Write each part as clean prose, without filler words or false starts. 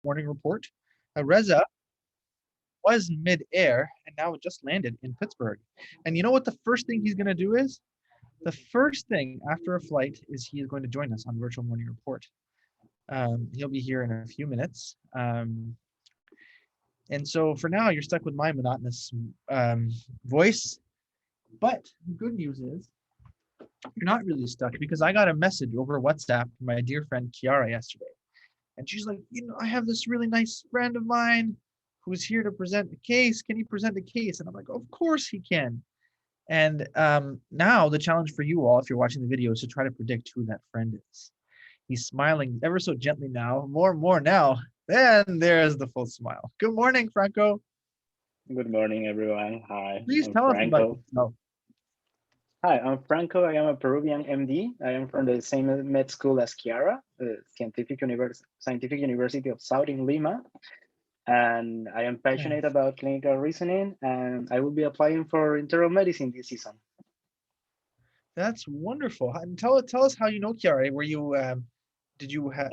morning report. Reza was mid-air and now it just landed in Pittsburgh. And you know what the first thing he's going to do is? The first thing after a flight is he is going to join us on Virtual Morning Report. He'll be here in a few minutes. And so for now, you're stuck with my monotonous voice. But the good news is you're not really stuck because I got a message over WhatsApp from my dear friend Kiara yesterday. And she's like, I have this really nice friend of mine who's here to present a case. Can he present a case? And I'm like, of course he can. And now the challenge for you all, if you're watching the video, is to try to predict who that friend is. He's smiling ever so gently now, more and more now. And there's the full smile. Good morning, Franco. Good morning, everyone. Hi, Please I'm tell us about Franco. yourself. Hi, I'm Franco. I am a Peruvian MD. I am from the same med school as Kiara, the Scientific University of South in Lima. And I am passionate about clinical reasoning, and I will be applying for internal medicine this season. That's wonderful. And tell us how you know Kiara. Were you did you have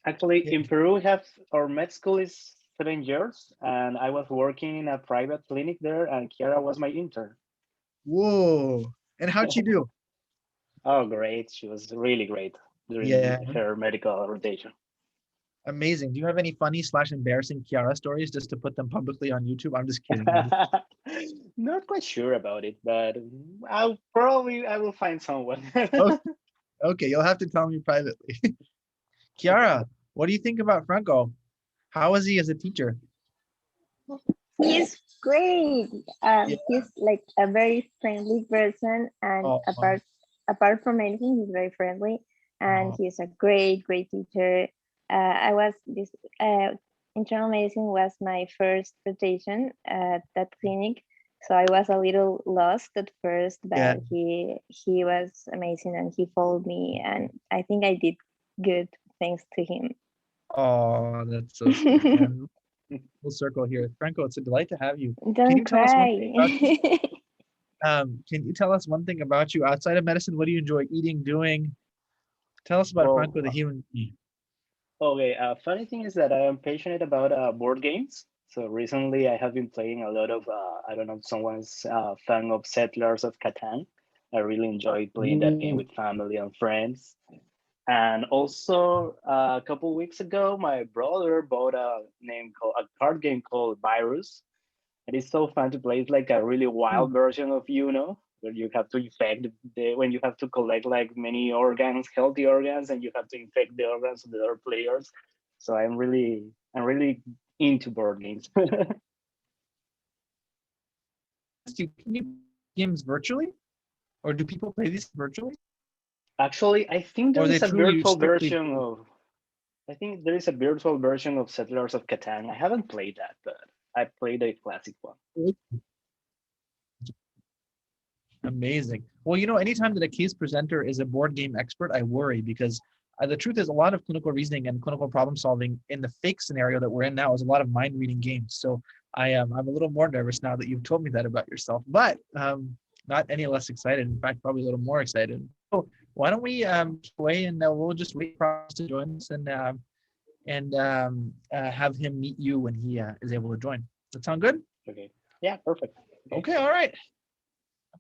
Actually, in Peru, we have our med school is 7 years, and I was working in a private clinic there, and Kiara was my intern. Whoa! And how'd she do? Oh, great! She was really great during her medical rotation. Amazing. Do you have any funny / embarrassing Kiara stories just to put them publicly on YouTube? I'm just kidding. Not quite sure about it, but I will find someone. Okay, you'll have to tell me privately. Kiara, what do you think about Franco? How is he as a teacher? He's great. He's like a very friendly person, and apart from anything, he's very friendly, and he's a great teacher. Internal medicine was my first rotation at that clinic, so I was a little lost at first, but he was amazing, and he followed me, and I think I did good thanks to him. Oh, that's so sweet. Full circle here. Franco, it's a delight to have you. Don't cry. Can you tell us one thing about you outside of medicine? What do you enjoy eating, doing? Tell us about Franco, the human being. Okay, funny thing is that I am passionate about board games. So recently I have been playing a lot of, I don't know if someone's fan of Settlers of Catan. I really enjoy playing that game with family and friends. And also a couple weeks ago, my brother bought a card game called Virus. And it's so fun to play. It's like a really wild version of Uno, where you have to infect when you have to collect like many organs, healthy organs, and you have to infect the organs of the other players. So I'm really into board games. Can you play games virtually, or do people play these virtually? Actually, I think there is a virtual version of. I think there is a virtual version of Settlers of Catan. I haven't played that, but I played a classic one. Amazing. Well, anytime that a case presenter is a board game expert, I worry because the truth is a lot of clinical reasoning and clinical problem solving in the fake scenario that we're in now is a lot of mind reading games. So I'm a little more nervous now that you've told me that about yourself, but not any less excited. In fact, probably a little more excited. So why don't we away and we'll just wait for us to join us and have him meet you when he is able to join. Does that sound good? Okay. Yeah, perfect. Okay, all right.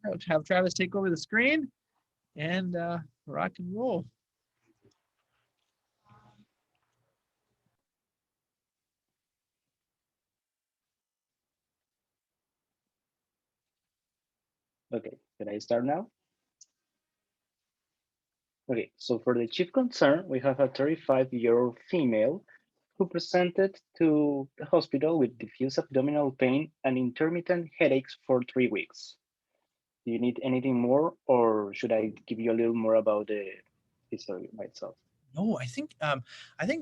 I'll have Travis take over the screen and rock and roll. Okay, can I start now? Okay, so for the chief concern, we have a 35-year-old female who presented to the hospital with diffuse abdominal pain and intermittent headaches for 3 weeks. Do you need anything more, or should I give you a little more about the history myself? No, I think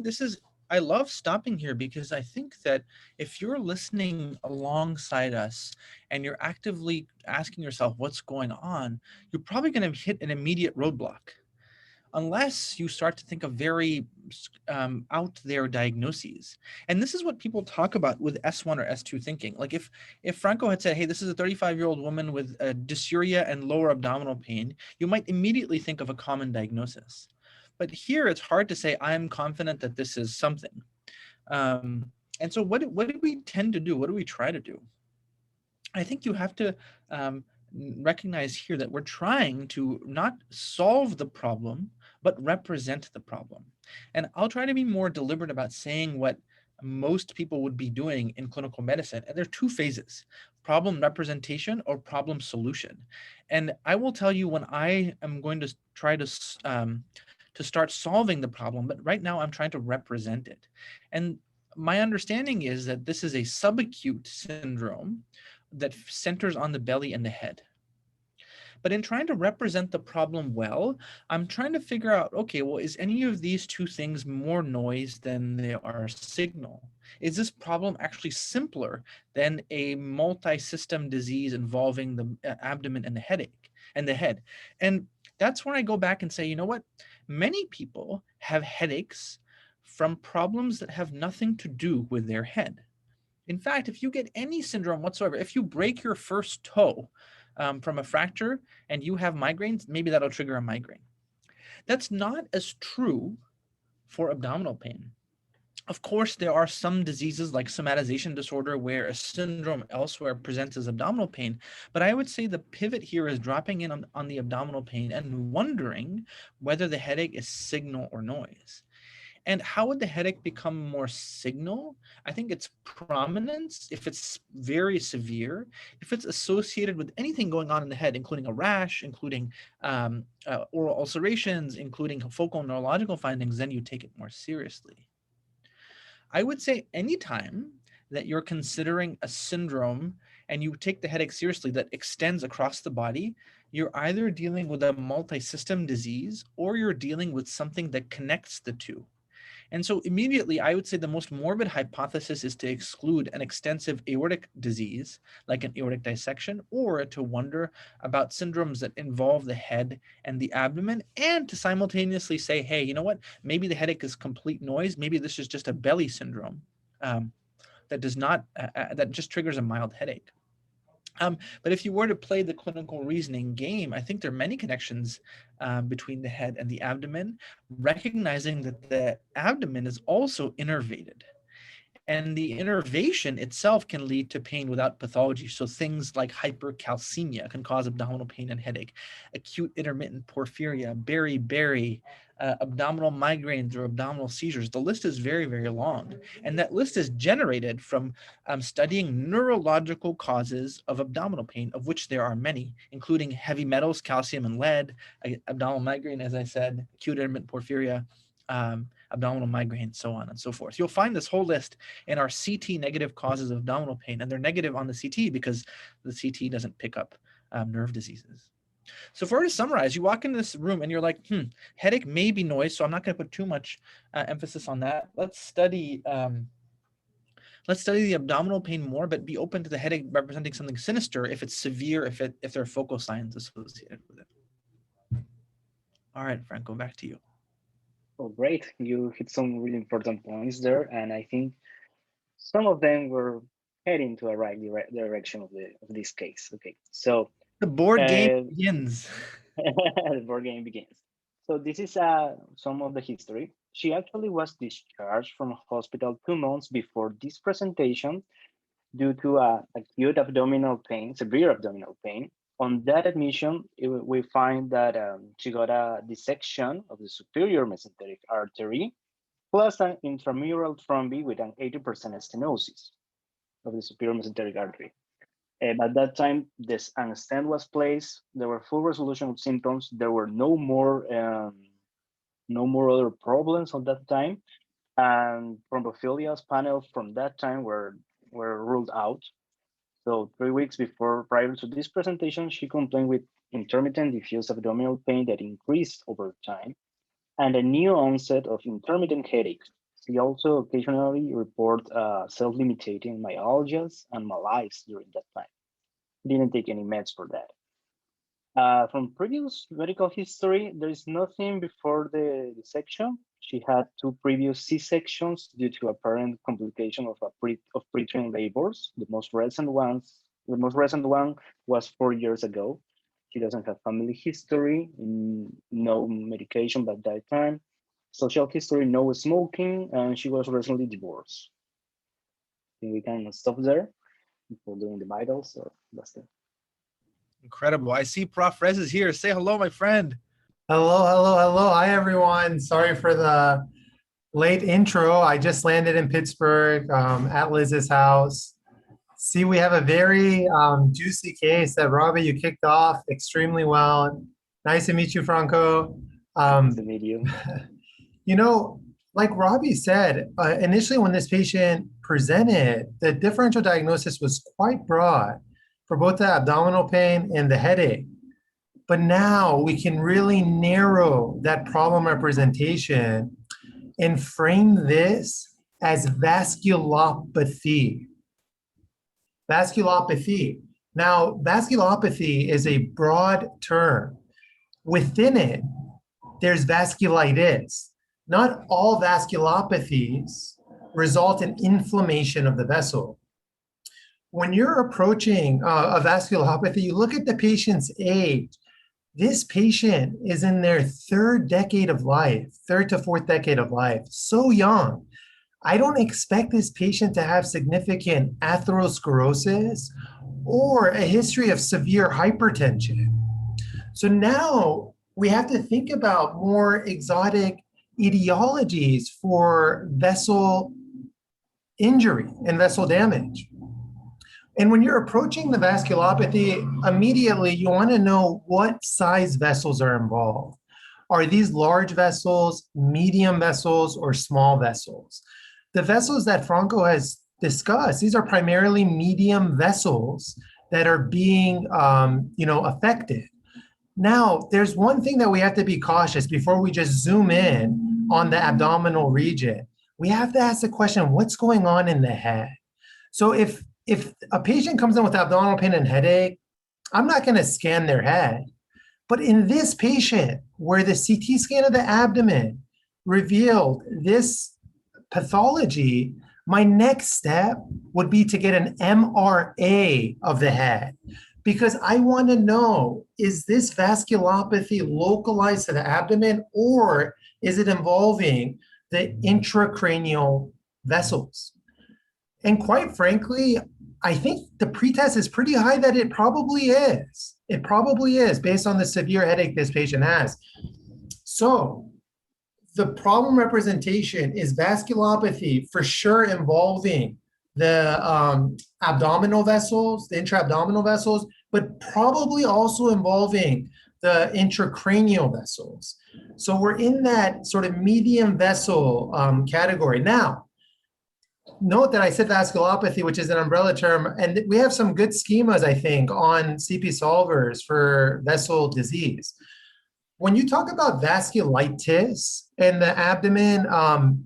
this is. I love stopping here because I think that if you're listening alongside us and you're actively asking yourself what's going on, you're probably going to hit an immediate roadblock. Unless you start to think of very out there diagnoses. And this is what people talk about with S1 or S2 thinking. Like if Franco had said, hey, this is a 35-year-old woman with dysuria and lower abdominal pain, you might immediately think of a common diagnosis. But here it's hard to say, I'm confident that this is something. And so what do we tend to do? What do we try to do? I think you have to recognize here that we're trying to not solve the problem, but represent the problem. And I'll try to be more deliberate about saying what most people would be doing in clinical medicine. And there are two phases: problem representation or problem solution. And I will tell you when I am going to try to start solving the problem, but right now I'm trying to represent it. And my understanding is that this is a subacute syndrome that centers on the belly and the head. But in trying to represent the problem well, I'm trying to figure out, okay, well, is any of these two things more noise than they are signal? Is this problem actually simpler than a multi-system disease involving the abdomen and the headache and the head? And that's where I go back and say, you know what? Many people have headaches from problems that have nothing to do with their head. In fact, if you get any syndrome whatsoever, if you break your first toe from a fracture and you have migraines, maybe that'll trigger a migraine. That's not as true for abdominal pain. Of course, there are some diseases like somatization disorder where a syndrome elsewhere presents as abdominal pain, but I would say the pivot here is dropping in on the abdominal pain and wondering whether the headache is signal or noise. And how would the headache become more signal? I think it's prominence, if it's very severe, if it's associated with anything going on in the head, including a rash, including oral ulcerations, including focal neurological findings, then you take it more seriously. I would say anytime that you're considering a syndrome and you take the headache seriously that extends across the body, you're either dealing with a multi-system disease or you're dealing with something that connects the two. And so immediately, I would say the most morbid hypothesis is to exclude an extensive aortic disease, like an aortic dissection, or to wonder about syndromes that involve the head and the abdomen, and to simultaneously say, hey, you know what? Maybe the headache is complete noise. Maybe this is just a belly syndrome that does not, that just triggers a mild headache. But if you were to play the clinical reasoning game, I think there are many connections between the head and the abdomen, recognizing that the abdomen is also innervated. And the innervation itself can lead to pain without pathology. So things like hypercalcemia can cause abdominal pain and headache, acute intermittent porphyria, beriberi, abdominal migraines or abdominal seizures. The list is very, very long. And that list is generated from studying neurological causes of abdominal pain, of which there are many, including heavy metals, calcium and lead, abdominal migraine, as I said, acute intermittent porphyria, abdominal migraine, so on and so forth. You'll find this whole list in our CT negative causes of abdominal pain, and they're negative on the CT because the CT doesn't pick up nerve diseases. So for her to summarize, you walk into this room and you're like, headache may be noise, so I'm not going to put too much emphasis on that. Let's study the abdominal pain more, but be open to the headache representing something sinister if it's severe, if there are focal signs associated with it. All right, Franco, back to you. Oh, great. You hit some really important points there. And I think some of them were heading to a right direction of this case. Okay, so the board game begins. The board game begins. So this is some of the history. She actually was discharged from hospital 2 months before this presentation due to acute abdominal pain, severe abdominal pain. On that admission, we find that she got a dissection of the superior mesenteric artery, plus an intramural thrombi with an 80% stenosis of the superior mesenteric artery. At that time, an stent was placed. There were full resolution of symptoms. There were no more other problems at that time, and thrombophilias panel from that time were ruled out. So 3 weeks prior to this presentation, she complained with intermittent diffuse abdominal pain that increased over time and a new onset of intermittent headache. She also occasionally reported self-limiting myalgias and malaise during that time. Didn't take any meds for that. From previous medical history, there is nothing before the dissection. She had 2 previous C-sections due to apparent complication of preterm labors. The most recent one was 4 years ago. She doesn't have family history, no medication by that time. social history, no smoking, and she was recently divorced. I think we can stop there before doing the vitals, so that's it. Incredible. I see Prof. Rez is here. Say hello, my friend. Hello, hello, hello. Hi, everyone. Sorry for the late intro. I just landed in Pittsburgh at Liz's house. See, we have a very juicy case that Robbie, you kicked off extremely well. Nice to meet you, Franco. Nice to meet you. You know, like Robbie said, initially when this patient presented, the differential diagnosis was quite broad for both the abdominal pain and the headache. But now we can really narrow that problem representation and frame this as vasculopathy. Vasculopathy. Now, vasculopathy is a broad term. Within it, there's vasculitis. Not all vasculopathies result in inflammation of the vessel. When you're approaching a vasculopathy, you look at the patient's age. This patient is in their third decade of life, third to fourth decade of life, so young. I don't expect this patient to have significant atherosclerosis or a history of severe hypertension. So now we have to think about more exotic etiologies for vessel injury and vessel damage. And when you're approaching the vasculopathy, immediately you want to know what size vessels are involved. Are these large vessels, medium vessels, or small vessels? The vessels that Franco has discussed, these are primarily medium vessels that are being affected. Now, there's one thing that we have to be cautious before we just zoom in on the abdominal region. We have to ask the question, what's going on in the head? So if a patient comes in with abdominal pain and headache, I'm not going to scan their head. But in this patient, where the CT scan of the abdomen revealed this pathology, my next step would be to get an MRA of the head, because I want to know, is this vasculopathy localized to the abdomen, or is it involving the intracranial vessels? And quite frankly, I think the pretest is pretty high that it probably is. It probably is, based on the severe headache this patient has. So the problem representation is vasculopathy, for sure involving the abdominal vessels, the intra-abdominal vessels, but probably also involving the intracranial vessels. So we're in that sort of medium vessel category. Now, note that I said vasculopathy, which is an umbrella term, and we have some good schemas, I think, on CP solvers for vessel disease. When you talk about vasculitis in the abdomen,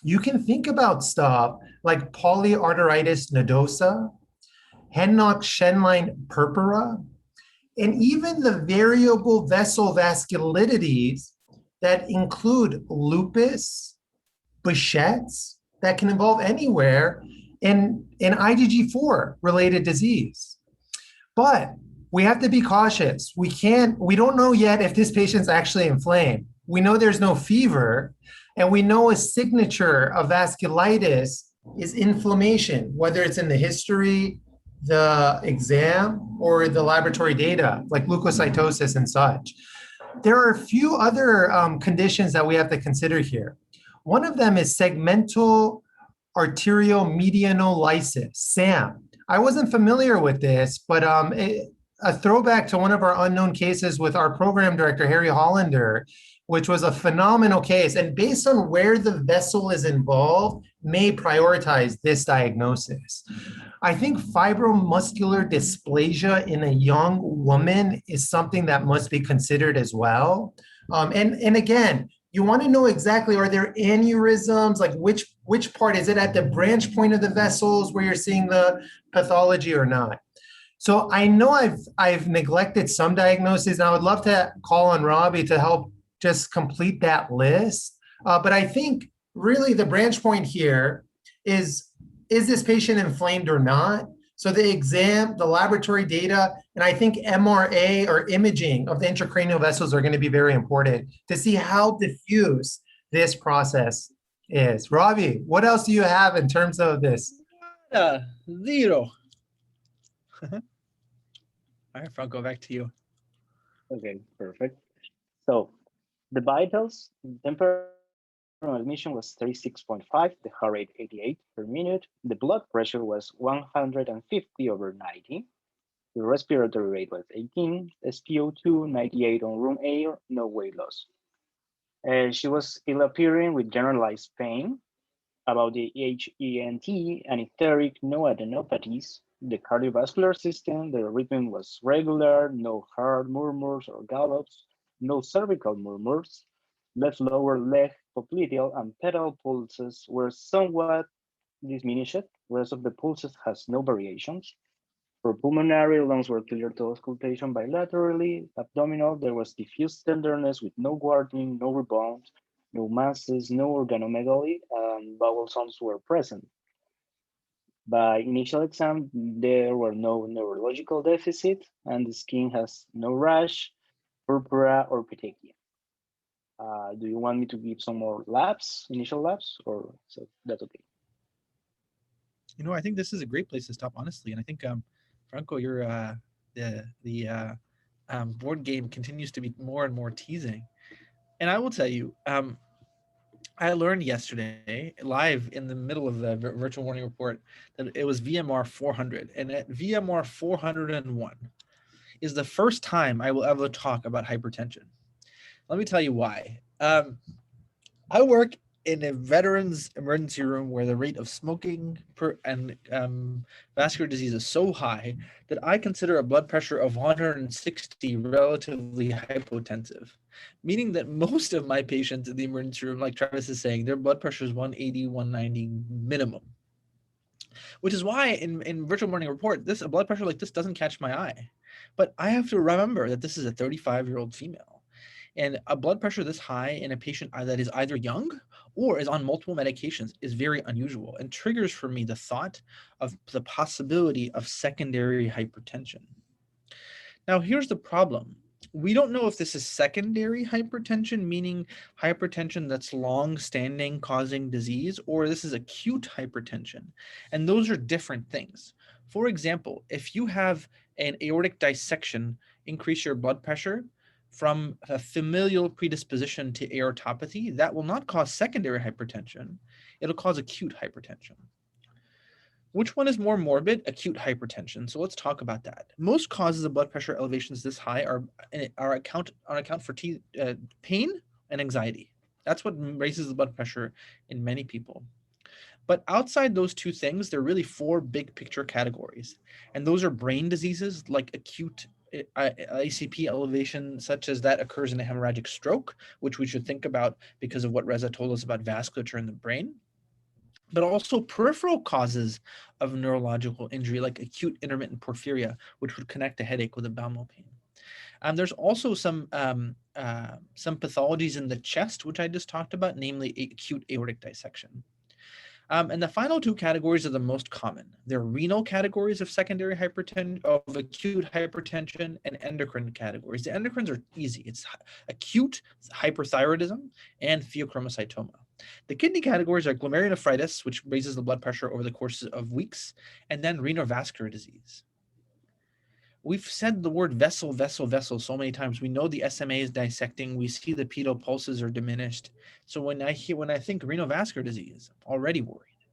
you can think about stuff like polyarteritis nodosa, Hennock-Schenlein purpura, and even the variable vessel vasculitides that include lupus, Behçet's, that can involve anywhere in IgG4 related disease. But we have to be cautious. We don't know yet if this patient's actually inflamed. We know there's no fever, and we know a signature of vasculitis is inflammation, whether it's in the history, the exam, or the laboratory data, like leukocytosis and such. There are a few other conditions that we have to consider here. One of them is segmental arterial medianolysis, SAM. I wasn't familiar with this, but a throwback to one of our unknown cases with our program director, Harry Hollander, which was a phenomenal case. And based on where the vessel is involved, may prioritize this diagnosis. I think fibromuscular dysplasia in a young woman is something that must be considered as well. And again, you want to know exactly, are there aneurysms? Like which part? Is it at the branch point of the vessels where you're seeing the pathology or not? So I know I've neglected some diagnoses, and I would love to call on Robbie to help just complete that list. But I think really the branch point here is this patient inflamed or not? So the exam, the laboratory data, and I think MRA or imaging of the intracranial vessels are going to be very important to see how diffuse this process is. Robbie, what else do you have in terms of this? Zero. All right, Franco, back to you. Okay, perfect. So the vitals, temperature from admission was 36.5, the heart rate 88 per minute, the blood pressure was 150/90, the respiratory rate was 18, SpO2 98 on room air, no weight loss. She was ill appearing with generalized pain, about the HENT and etheric, no adenopathies. The cardiovascular system, the rhythm was regular, no heart murmurs or gallops, no cervical murmurs. Left lower leg popliteal and pedal pulses were somewhat diminished. Rest of the pulses has no variations. For pulmonary, lungs were clear to auscultation bilaterally. Abdominal, there was diffuse tenderness with no guarding, no rebound, no masses, no organomegaly, and bowel sounds were present. By initial exam, there were no neurological deficit, and the skin has no rash, purpura, or petechia. Do you want me to give some more labs, initial labs, or so that's okay? You know, I think this is a great place to stop, honestly. And I think, Franco, your the board game continues to be more and more teasing. And I will tell you, I learned yesterday, live in the middle of the virtual morning report, that it was VMR 400. And at VMR 401 is the first time I will ever talk about hypertension. Let me tell you why. I work in a veterans emergency room where the rate of smoking and vascular disease is so high that I consider a blood pressure of 160 relatively hypotensive, meaning that most of my patients in the emergency room, like Travis is saying, their blood pressure is 180, 190 minimum, which is why in virtual morning report, a blood pressure like this doesn't catch my eye. But I have to remember that this is a 35-year-old female. And a blood pressure this high in a patient that is either young or is on multiple medications is very unusual and triggers for me the thought of the possibility of secondary hypertension. Now, here's the problem. We don't know if this is secondary hypertension, meaning hypertension that's long-standing causing disease, or this is acute hypertension. And those are different things. For example, if you have an aortic dissection increase your blood pressure from a familial predisposition to aortopathy, that will not cause secondary hypertension. It'll cause acute hypertension. Which one is more morbid? Acute hypertension. So let's talk about that. Most causes of blood pressure elevations this high are account for pain and anxiety. That's what raises the blood pressure in many people. But outside those two things, there are really four big picture categories. And those are brain diseases like acute ACP elevation, such as that occurs in a hemorrhagic stroke, which we should think about because of what Reza told us about vasculature in the brain, but also peripheral causes of neurological injury, like acute intermittent porphyria, which would connect a headache with abdominal pain. There's also some pathologies in the chest, which I just talked about, namely acute aortic dissection. And the final two categories are the most common. They're renal categories of secondary hypertension, of acute hypertension, and endocrine categories. The endocrines are easy. It's acute hyperthyroidism and pheochromocytoma. The kidney categories are glomerulonephritis, which raises the blood pressure over the course of weeks, and then renovascular disease. We've said the word vessel so many times. We know the SMA is dissecting. We see the pedal pulses are diminished. So when I think renovascular disease, I'm already worried.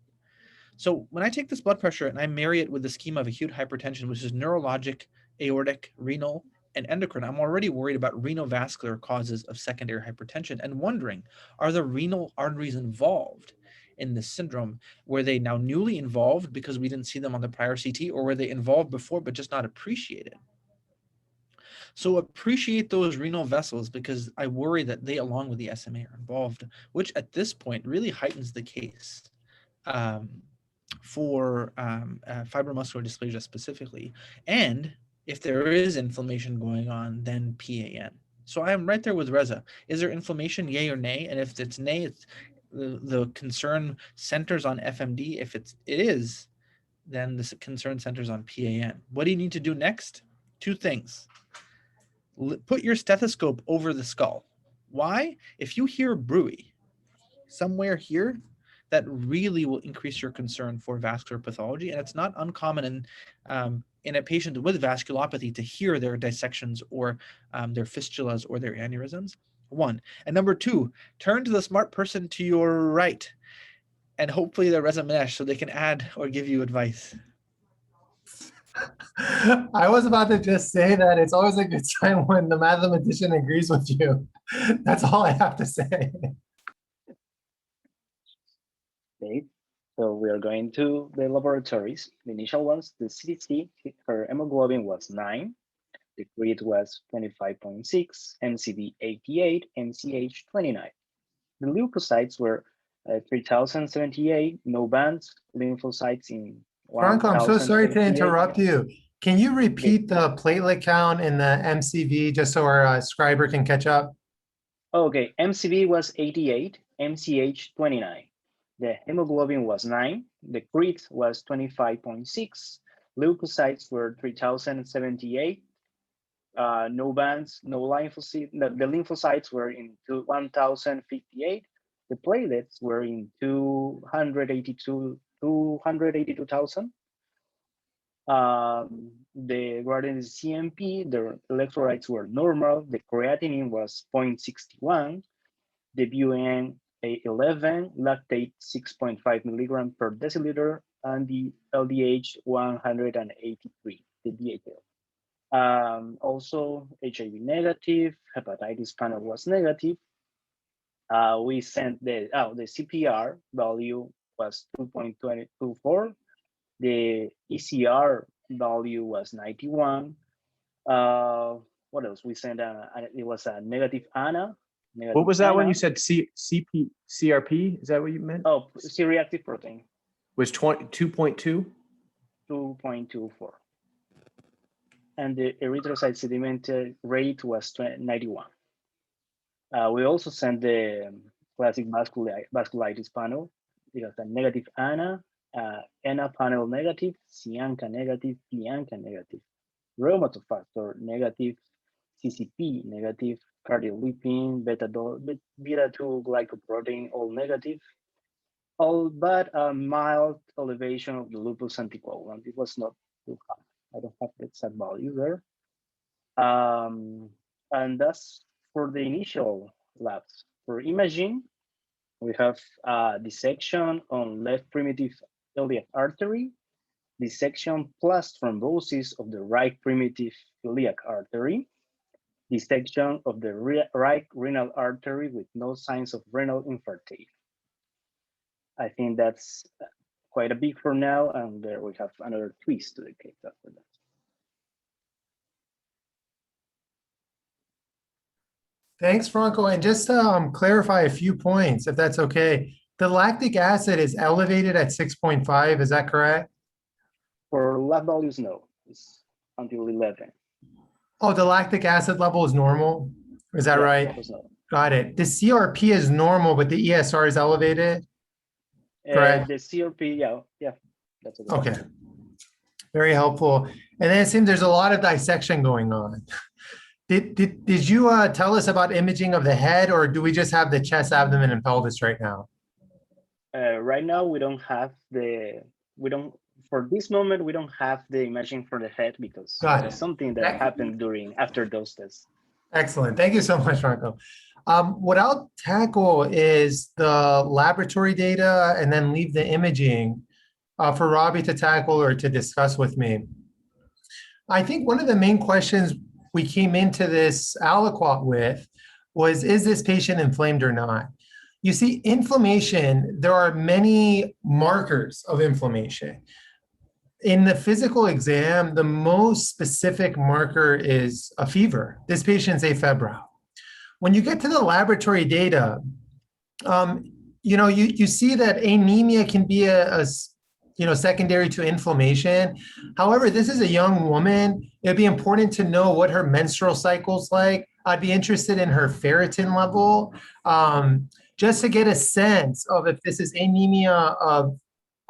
So when I take this blood pressure and I marry it with the schema of acute hypertension, which is neurologic, aortic, renal, and endocrine, I'm already worried about renovascular causes of secondary hypertension and wondering, are the renal arteries involved in this syndrome? Were they now newly involved because we didn't see them on the prior CT, or were they involved before but just not appreciated? So appreciate those renal vessels, because I worry that they, along with the SMA, are involved, which at this point really heightens the case for fibromuscular dysplasia specifically. And if there is inflammation going on, then PAN. So I am right there with Reza. Is there inflammation, yay or nay? And if it's nay, it's the concern centers on FMD. If it is, then the concern centers on PAN. What do you need to do next? Two things. Put your stethoscope over the skull. Why? If you hear bruit, somewhere here that really will increase your concern for vascular pathology. And it's not uncommon in a patient with vasculopathy to hear their dissections or their fistulas or their aneurysms. One. And number two, turn to the smart person to your right, and hopefully they're Rezamesh so they can add or give you advice. I was about to just say that it's always a good sign when the mathematician agrees with you. That's all I have to say. Okay, so we are going to the laboratories. The initial ones, the CTC, her hemoglobin was 9, the creat was 25.6, MCV 88, MCH 29. The leukocytes were 3078, no bands, lymphocytes in Franco, I'm so sorry to 1078. interrupt you. Can you repeat the platelet count and the MCV just so our scriber can catch up? Okay, MCV was 88, MCH 29. The hemoglobin was 9, the creat was 25.6, leukocytes were 3078, no bands, no lymphocytes. The lymphocytes were in 1058. The platelets were in 282,000. Regarding the CMP, the electrolytes were normal. The creatinine was 0.61. The BUN 11, lactate 6.5 milligram per deciliter, and the LDH 183, the DHL. Also HIV negative, hepatitis panel was negative. We sent the CPR value was 2.24. The ECR value was 91. What else? We sent it was a negative ANA. What was that one? You said CRP? Is that what you meant? Oh, C-reactive protein. Was 2.2? 2.24. And the erythrocyte sediment rate was 91. We also sent the classic vasculitis panel. It has a negative ANA, ENA panel negative, Cianca negative, Bianca negative, rheumatoid negative, CCP negative, cardiolipin, beta-2 glycoprotein, all negative, all but a mild elevation of the lupus anticoagulant. It was not too high. I don't have the exact value there. And that's for the initial labs. For imaging, we have dissection on left primitive iliac artery, dissection plus thrombosis of the right primitive iliac artery, dissection of the right renal artery with no signs of renal infarction. I think that's quite a big for now, and there we have another twist to the case after that. Thanks, Franco. And just to clarify a few points, if that's okay. The lactic acid is elevated at 6.5, is that correct? For lab values, no, it's until 11. Oh, the lactic acid level is normal? Is that right? Got it. The CRP is normal, but the ESR is elevated? Correct. The CRP, yeah, that's okay. Very helpful. And then it seems there's a lot of dissection going on. Did you tell us about imaging of the head, or do we just have the chest, abdomen, and pelvis right now? Right now, for this moment, we don't have the imaging for the head because it's something that happened after those tests. Excellent. Thank you so much, Franco. What I'll tackle is the laboratory data and then leave the imaging for Robbie to tackle or to discuss with me. I think one of the main questions we came into this aliquot with was, is this patient inflamed or not? You see, inflammation, there are many markers of inflammation. In the physical exam, the most specific marker is a fever. This patient's afebrile. When you get to the laboratory data, you see that anemia can be a secondary to inflammation. However, this is a young woman. It'd be important to know what her menstrual cycle's like. I'd be interested in her ferritin level, just to get a sense of if this is anemia of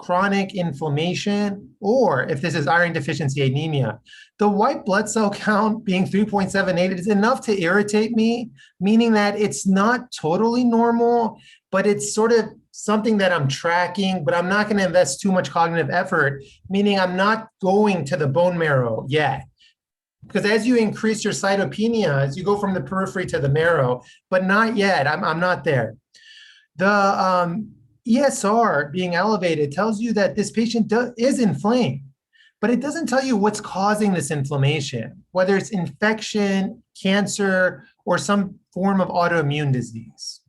chronic inflammation, or if this is iron deficiency anemia. The white blood cell count being 3.78 is enough to irritate me, meaning that it's not totally normal, but it's sort of something that I'm tracking, but I'm not going to invest too much cognitive effort, meaning I'm not going to the bone marrow yet. Because as you increase your cytopenias, you go from the periphery to the marrow, but not yet. I'm not there. The ESR being elevated tells you that this patient is inflamed, but it doesn't tell you what's causing this inflammation, whether it's infection, cancer, or some form of autoimmune disease.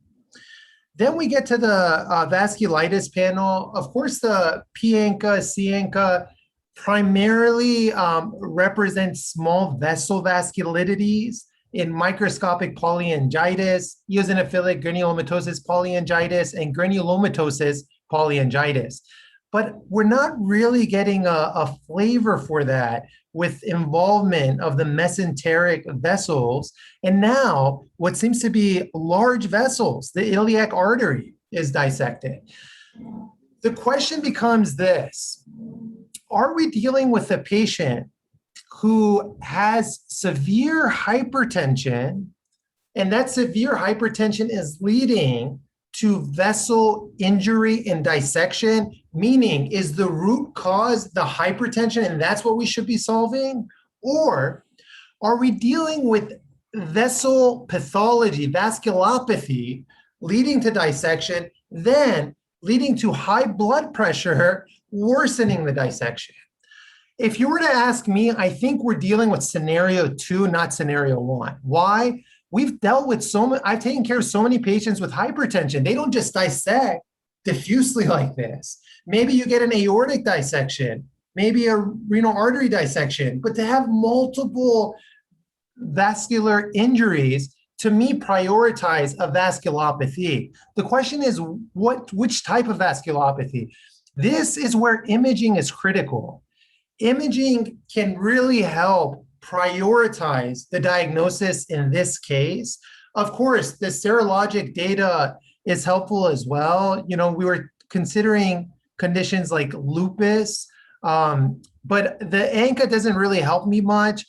Then we get to the vasculitis panel. Of course, the P-ANCA, C-ANCA primarily represents small vessel vasculitides in microscopic polyangiitis, eosinophilic granulomatosis polyangiitis, and granulomatosis polyangiitis. But we're not really getting a flavor for that with involvement of the mesenteric vessels. And now what seems to be large vessels, the iliac artery is dissected. The question becomes this: are we dealing with a patient who has severe hypertension, and that severe hypertension is leading to vessel injury and dissection, meaning is the root cause the hypertension and that's what we should be solving? Or are we dealing with vessel pathology, vasculopathy, leading to dissection, then leading to high blood pressure, worsening the dissection? If you were to ask me, I think we're dealing with scenario 2, not scenario 1. Why? We've dealt with I've taken care of so many patients with hypertension. They don't just dissect diffusely like this. Maybe you get an aortic dissection, maybe a renal artery dissection, but to have multiple vascular injuries, to me, prioritize a vasculopathy. The question is, which type of vasculopathy? This is where imaging is critical. Imaging can really help prioritize the diagnosis in this case. Of course, the serologic data is helpful as well. You know, we were considering conditions like lupus, but the ANCA doesn't really help me much.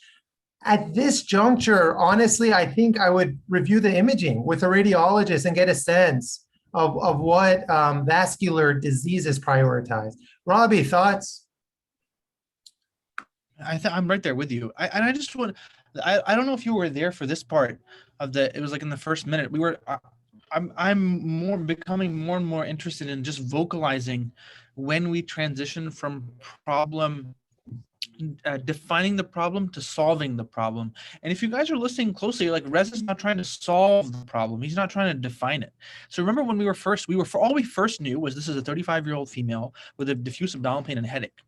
At this juncture, honestly, I think I would review the imaging with a radiologist and get a sense of what vascular disease is prioritized. Robbie, thoughts? I'm right there with you. I just want, I don't know if you were there for this part of it was like in the first minute. I'm becoming more and more interested in just vocalizing when we transition from defining the problem to solving the problem. And if you guys are listening closely, like Rez is not trying to solve the problem. He's not trying to define it. So remember when all we first knew was this is a 35-year-old female with a diffuse abdominal pain and headache.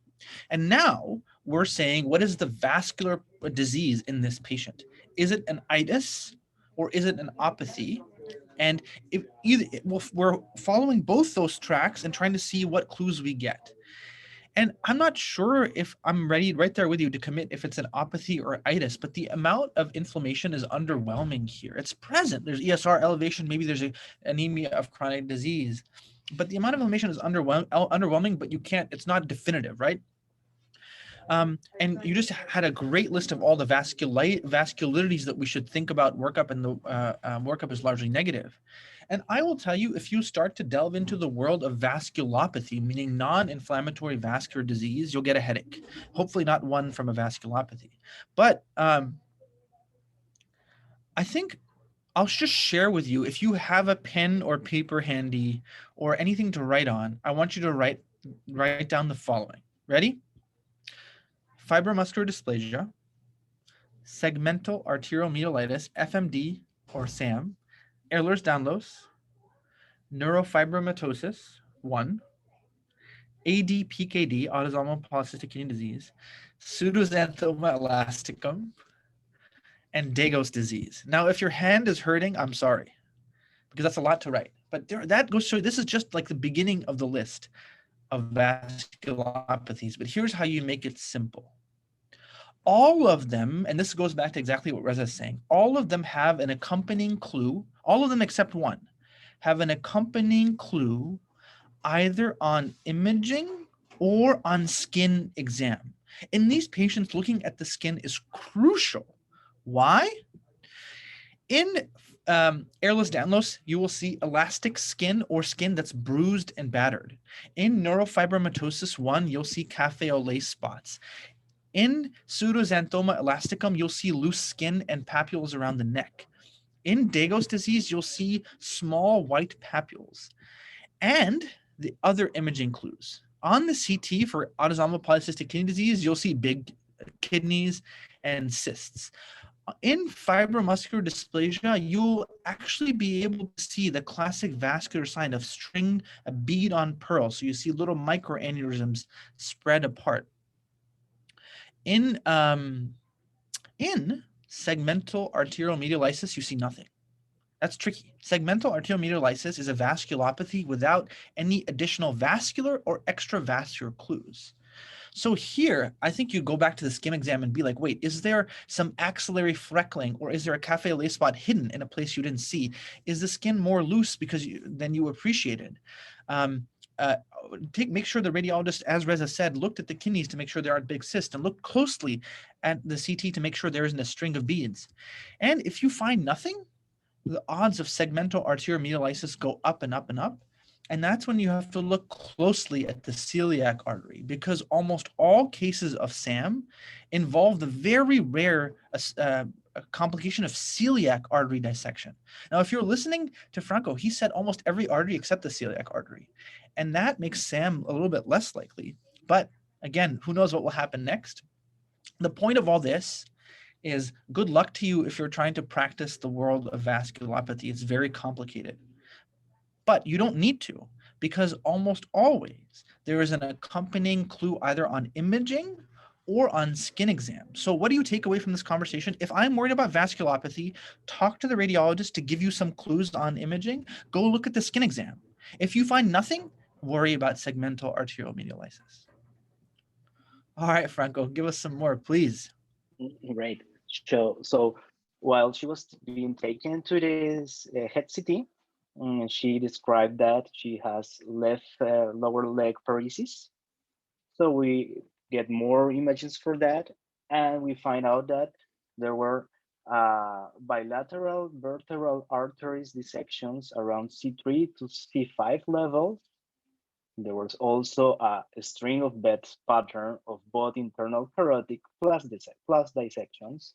And now we're saying, what is the vascular disease in this patient? Is it an itis or is it an apathy? And we're following both those tracks and trying to see what clues we get. And I'm not sure if I'm ready right there with you to commit if it's an apathy or itis, but the amount of inflammation is underwhelming here. It's present. There's ESR elevation. Maybe there's an anemia of chronic disease, but the amount of inflammation is underwhelming, but it's not definitive, right? And you just had a great list of all the vascularities that we should think about workup, and the workup is largely negative. And I will tell you, if you start to delve into the world of vasculopathy, meaning non-inflammatory vascular disease, you'll get a headache. Hopefully not one from a vasculopathy. But I think I'll just share with you, if you have a pen or paper handy or anything to write on, I want you to write down the following. Ready? Fibromuscular dysplasia, segmental arteriomyelitis, FMD or SAM, Ehlers-Danlos, neurofibromatosis 1, ADPKD, autosomal polycystic kidney disease, pseudoxanthoma elasticum, and Dego's disease. Now, if your hand is hurting, I'm sorry, because that's a lot to write. But that goes to show this is just like the beginning of the list of vasculopathies. But here's how you make it simple. All of them, and this goes back to exactly what Reza is saying, all of them have an accompanying clue, all of them except one, have an accompanying clue either on imaging or on skin exam. In these patients, looking at the skin is crucial. Why? In airless Danlos, you will see elastic skin or skin that's bruised and battered. In neurofibromatosis 1, you'll see cafe au lait spots. In pseudoxanthoma elasticum, you'll see loose skin and papules around the neck. In Dego's disease, you'll see small white papules. And the other imaging clues. On the CT for autosomal polycystic kidney disease, you'll see big kidneys and cysts. In fibromuscular dysplasia, you'll actually be able to see the classic vascular sign of string, a bead on pearl. So you see little microaneurysms spread apart. In segmental arterial medial lysis, you see nothing. That's tricky. Segmental arterial medial lysis is a vasculopathy without any additional vascular or extravascular clues. So here, I think you go back to the skin exam and be like, wait, is there some axillary freckling, or is there a cafe au lait spot hidden in a place you didn't see? Is the skin more loose than you appreciated? Make sure the radiologist, as Reza said, looked at the kidneys to make sure there aren't big cysts, and look closely at the CT to make sure there isn't a string of beads. And if you find nothing, the odds of segmental arterial medial lysis go up and up and up. And that's when you have to look closely at the celiac artery, because almost all cases of SAM involve the very rare complication of celiac artery dissection. Now, if you're listening to Franco, he said almost every artery except the celiac artery. And that makes SAM a little bit less likely. But again, who knows what will happen next? The point of all this is good luck to you if you're trying to practice the world of vasculopathy. It's very complicated. But you don't need to, because almost always there is an accompanying clue either on imaging or on skin exam. So what do you take away from this conversation? If I'm worried about vasculopathy, talk to the radiologist to give you some clues on imaging. Go look at the skin exam. If you find nothing, worry about segmental arterial medial lysis. All right, Franco, give us some more, please. Great. So while she was being taken to this head CT, she described that she has left lower leg paresis. So we get more images for that, and we find out that there were bilateral vertebral arteries dissections around C3 to C5 levels. There was also a string of beds pattern of both internal carotid plus dissections.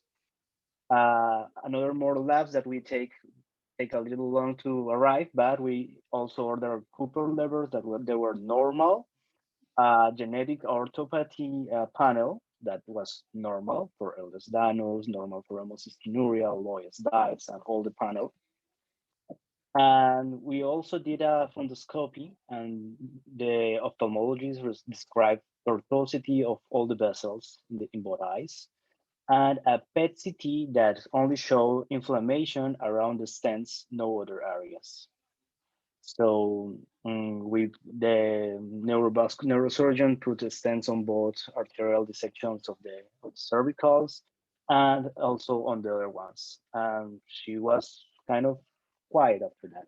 Another more labs that we take a little long to arrive, but we also ordered Cooper levers that were normal. Genetic orthopathy panel that was normal for Ehlers-Danlos, normal for homocystinuria, Loy's diets, and all the panel. And we also did a fundoscopy, and the ophthalmologist described tortuosity of all the vessels in both eyes, and a PET CT that only showed inflammation around the stents, no other areas. So with the neurosurgeon put the stents on both arterial dissections of the cervicals and also on the other ones. And she was kind of quiet after that.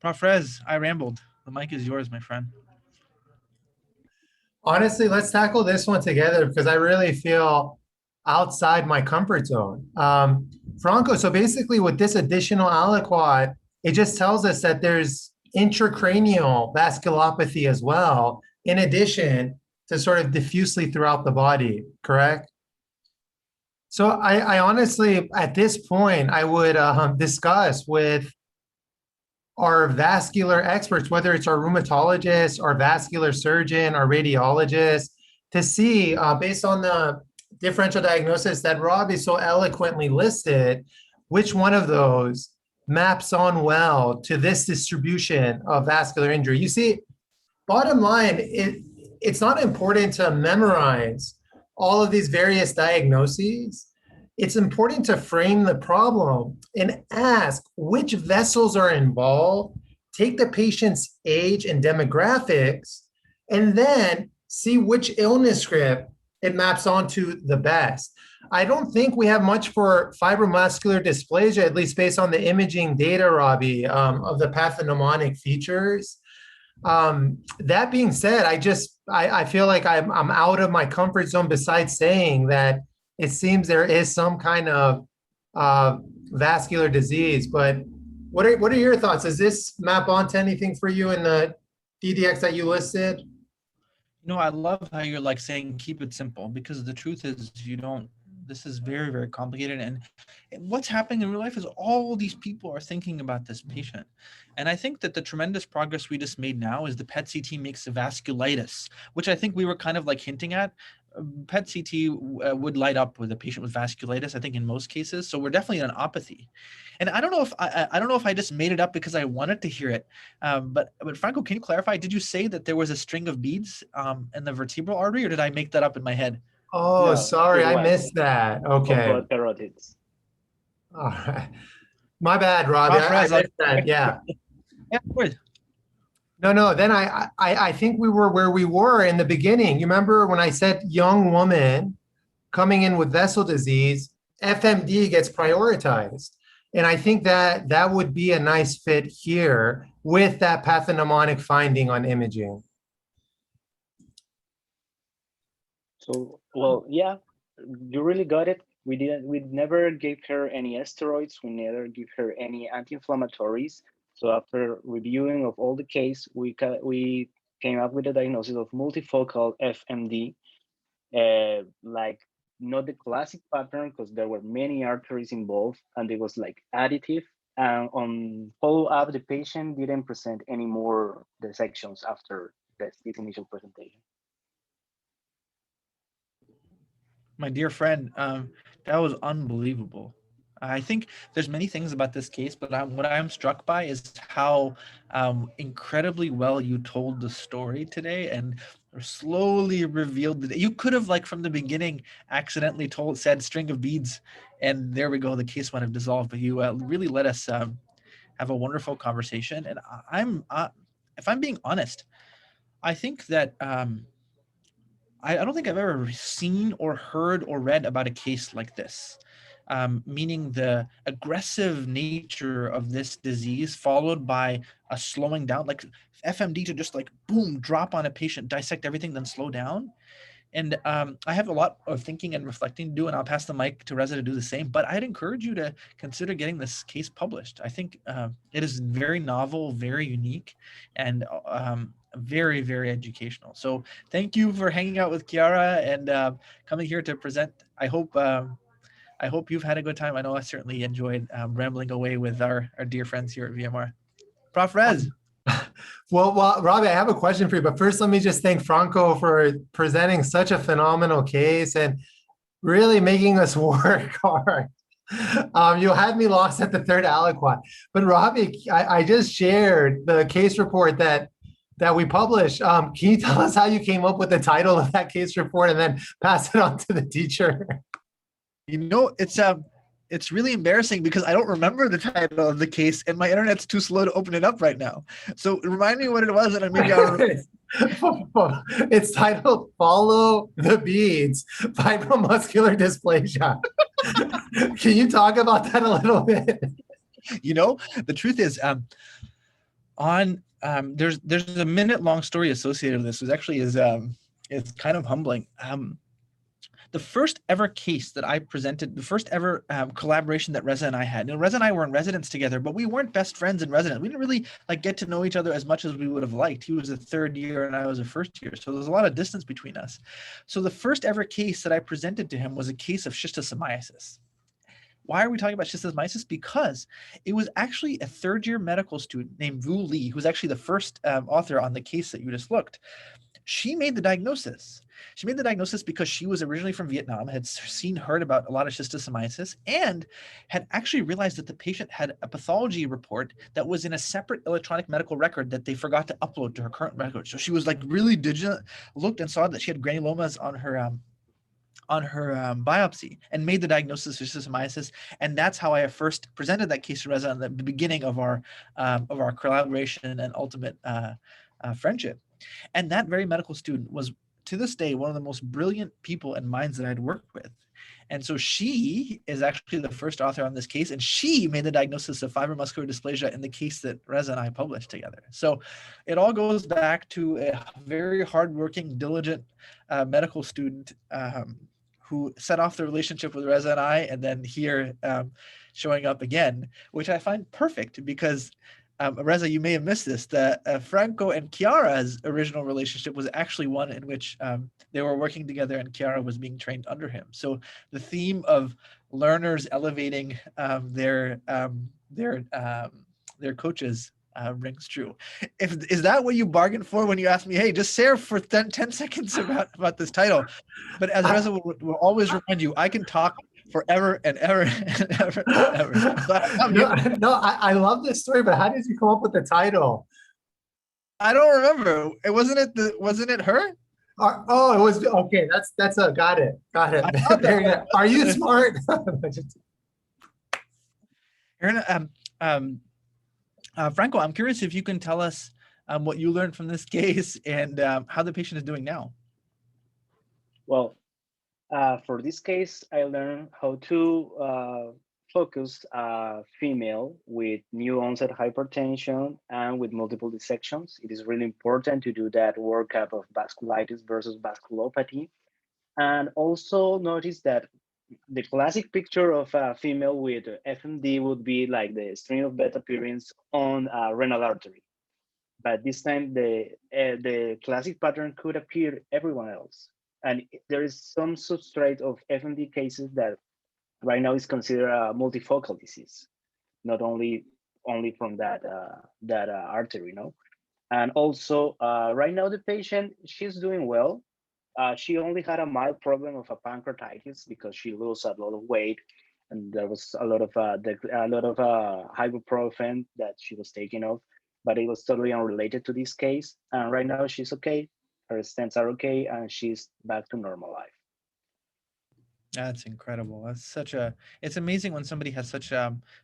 Prof. Rez, I rambled. The mic is yours, my friend. Honestly, let's tackle this one together because I really feel outside my comfort zone. Franco, so basically with this additional aliquot, it just tells us that there's intracranial vasculopathy as well, in addition to sort of diffusely throughout the body, correct? So I honestly, at this point, I would discuss with our vascular experts, whether it's our rheumatologist, our vascular surgeon, our radiologist, to see, based on the differential diagnosis that Rob is so eloquently listed, which one of those maps on well to this distribution of vascular injury. You see, bottom line, it's not important to memorize all of these various diagnoses. It's important to frame the problem and ask which vessels are involved, take the patient's age and demographics, and then see which illness script it maps onto the best. I don't think we have much for fibromuscular dysplasia, at least based on the imaging data, Robbie, of the pathognomonic features. That being said, I feel like I'm out of my comfort zone, besides saying that it seems there is some kind of vascular disease. But what are your thoughts? Does this map onto anything for you in the DDX that you listed? No, I love how you're like saying keep it simple, because the truth is this is very, very complicated. And what's happening in real life is all these people are thinking about this patient. And I think that the tremendous progress we just made now is the PET CT makes a vasculitis, which I think we were kind of like hinting at. PET CT would light up with a patient with vasculitis, I think, in most cases. So we're definitely in an opathy. And I don't know if I don't know if I just made it up because I wanted to hear it. But Franco, can you clarify? Did you say that there was a string of beads in the vertebral artery, or did I make that up in my head? Oh, No, sorry, it I was missed that. Okay. of both carotids. All right. My bad, Robbie. Prof. I Rez, missed that. Yeah. Yeah, of course. No. Then I think we were where we were in the beginning. You remember when I said young woman coming in with vessel disease, FMD gets prioritized. And I think that that would be a nice fit here with that pathognomonic finding on imaging. So, well, yeah, you really got it. We never gave her any steroids. We never give her any anti-inflammatories. So after reviewing of all the case, we came up with a diagnosis of multifocal FMD, like not the classic pattern because there were many arteries involved and it was like additive. And on follow-up, the patient didn't present any more dissections after this initial presentation. My dear friend, that was unbelievable. I think there's many things about this case, but what I'm struck by is how incredibly well you told the story today and slowly revealed that you could have, like from the beginning, accidentally said string of beads, and there we go, the case might have dissolved. But you really let us have a wonderful conversation. And if I'm being honest, I think that I don't think I've ever seen or heard or read about a case like this, meaning the aggressive nature of this disease followed by a slowing down, like FMD to just like boom, drop on a patient, dissect everything, then slow down. And I have a lot of thinking and reflecting to do, and I'll pass the mic to Reza to do the same. But I'd encourage you to consider getting this case published. I think it is very novel, very unique, and very, very educational. So thank you for hanging out with Chiara and coming here to present. I hope you've had a good time. I know I certainly enjoyed rambling away with our dear friends here at VMR. Prof. Rez. Well, Robbie, I have a question for you, but first let me just thank Franco for presenting such a phenomenal case and really making us work hard. You had me lost at the third aliquot. But Robbie, I just shared the case report that we published. Can you tell us how you came up with the title of that case report and then pass it on to the teacher? You know, it's really embarrassing because I don't remember the title of the case and my internet's too slow to open it up right now. So remind me what it was and maybe I'll remember. It's titled Follow the Beads, Fibromuscular Dysplasia. Can you talk about that a little bit? You know, the truth is there's a minute-long story associated with this. It actually is it's kind of humbling. The first ever case that I presented, the first ever collaboration that Reza and I had. You know, Reza and I were in residence together, but we weren't best friends in residence. We didn't really like get to know each other as much as we would have liked. He was a third year and I was a first year. So there's a lot of distance between us. So the first ever case that I presented to him was a case of schistosomiasis. Why are we talking about schistosomiasis? Because it was actually a third-year medical student named Vu Li, who's actually the first author on the case that you just looked. She made the diagnosis. She made the diagnosis because she was originally from Vietnam, had heard about a lot of schistosomiasis, and had actually realized that the patient had a pathology report that was in a separate electronic medical record that they forgot to upload to her current record. So she was like really diligent, looked and saw that she had granulomas on her biopsy and made the diagnosis of schistosomiasis. And that's how I first presented that case to Reza at the beginning of our collaboration and ultimate friendship. And that very medical student was to this day, one of the most brilliant people and minds that I'd worked with. And so she is actually the first author on this case, and she made the diagnosis of fibromuscular dysplasia in the case that Reza and I published together. So it all goes back to a very hardworking, diligent medical student who set off the relationship with Reza and I, and then here showing up again, which I find perfect because Reza, you may have missed this, that Franco and Chiara's original relationship was actually one in which they were working together and Chiara was being trained under him. So the theme of learners elevating their coaches rings true. Is that what you bargained for when you asked me, hey, just say for 10 seconds about this title? But as Reza will always remind you, I can talk forever and ever and ever and ever. No, I love this story, but how did you come up with the title? I don't remember. Wasn't it her? Oh, it was okay. That's a got it. There you go. Are you smart? Franco, I'm curious if you can tell us what you learned from this case and how the patient is doing now. Well, for this case, I learned how to focus a female with new onset hypertension and with multiple dissections. It is really important to do that workup of vasculitis versus vasculopathy. And also notice that the classic picture of a female with FMD would be like the stream of blood appearance on a renal artery. But this time the classic pattern could appear everywhere else. And there is some substrate of FMD cases that right now is considered a multifocal disease, not only from that artery, you know. And also right now the patient, she's doing well. She only had a mild problem of a pancreatitis because she lost a lot of weight, and there was a lot of ibuprofen that she was taking off, but it was totally unrelated to this case. And right now she's okay. Her stents are okay, and she's back to normal life. That's incredible. It's amazing when somebody has such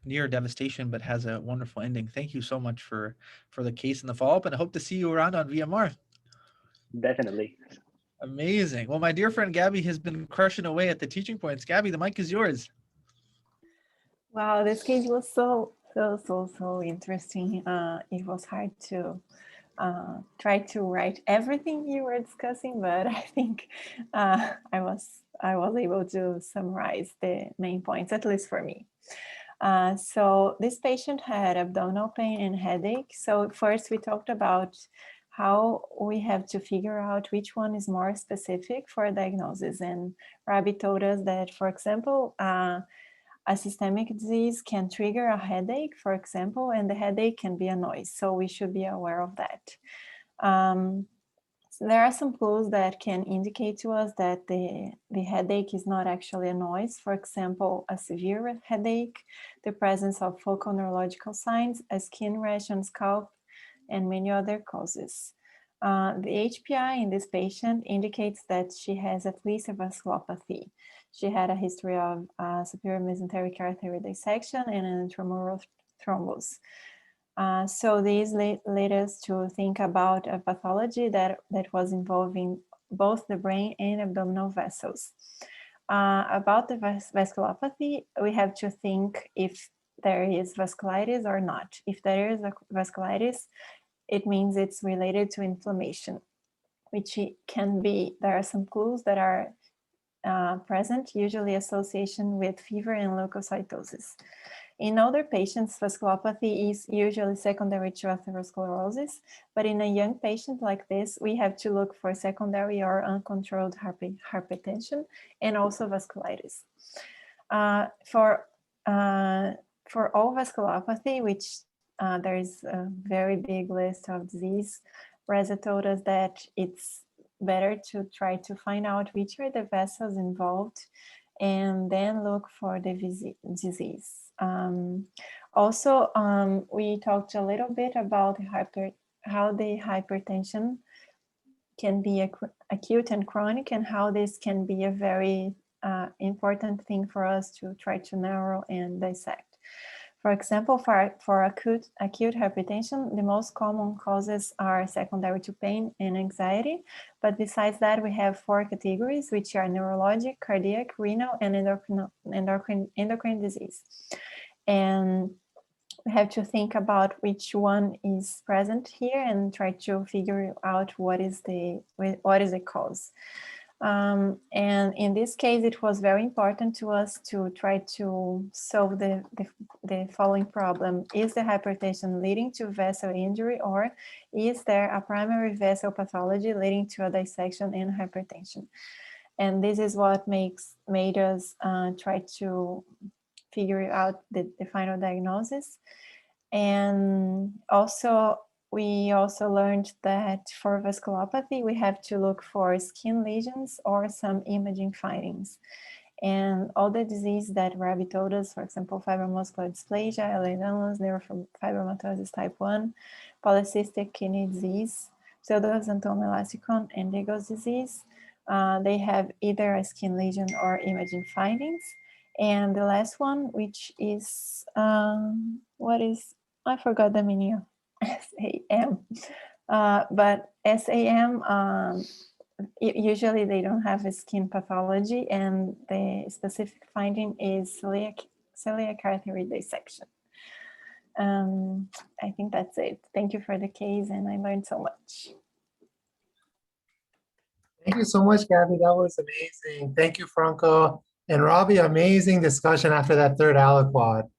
near devastation, but has a wonderful ending. Thank you so much for the case and the follow-up, and I hope to see you around on VMR. Definitely. Amazing. Well, my dear friend Gabby has been crushing away at the teaching points. Gabby, the mic is yours. Wow, this case was so interesting. It was hard to try to write everything you were discussing, but I think I was able to summarize the main points, at least for me. So this patient had abdominal pain and headache. So first we talked about how we have to figure out which one is more specific for a diagnosis. And Rabi told us that, for example, a systemic disease can trigger a headache, for example, and the headache can be a noise. So we should be aware of that. So there are some clues that can indicate to us that the headache is not actually a noise. For example, a severe headache, the presence of focal neurological signs, a skin rash on scalp, and many other causes. The HPI in this patient indicates that she has at least a vasculopathy. She had a history of superior mesenteric artery dissection and an intramural thrombus. So these led us to think about a pathology that was involving both the brain and abdominal vessels. About the vasculopathy, we have to think if there is vasculitis or not. If there is a vasculitis, it means it's related to inflammation, which can be, there are some clues that are present, usually association with fever and leukocytosis. In older patients, vasculopathy is usually secondary to atherosclerosis, but in a young patient like this, we have to look for secondary or uncontrolled hypertension and also vasculitis. For all vasculopathy, which there is a very big list of disease, Reza told us that it's better to try to find out which are the vessels involved and then look for the disease. We talked a little bit about how the hypertension can be acute and chronic, and how this can be a very important thing for us to try to narrow and dissect. For example, for acute hypertension, the most common causes are secondary to pain and anxiety. But besides that, we have 4 categories, which are neurologic, cardiac, renal, and endocrine disease. And we have to think about which one is present here and try to figure out what is the cause. And in this case, it was very important to us to try to solve the following problem. Is the hypertension leading to vessel injury, or is there a primary vessel pathology leading to a dissection in hypertension? And this is what made us try to figure out the final diagnosis. And also, we also learned that for vasculopathy, we have to look for skin lesions or some imaging findings. And all the disease that Ravi told us, for example, fibromuscular dysplasia, Ehlers-Danlos, neurofibromatosis type 1, polycystic kidney disease, pseudoxanthoma elasticum, and Deagle's disease, they have either a skin lesion or imaging findings. And the last one, which is, I forgot the meaning of SAM, but SAM, usually they don't have a skin pathology, and the specific finding is celiac artery dissection. I think that's it. Thank you for the case, and I learned so much. Thank you so much, Gabby. That was amazing. Thank you, Franco. And Robbie, amazing discussion after that third aliquot.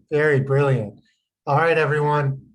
Very brilliant. All right, everyone.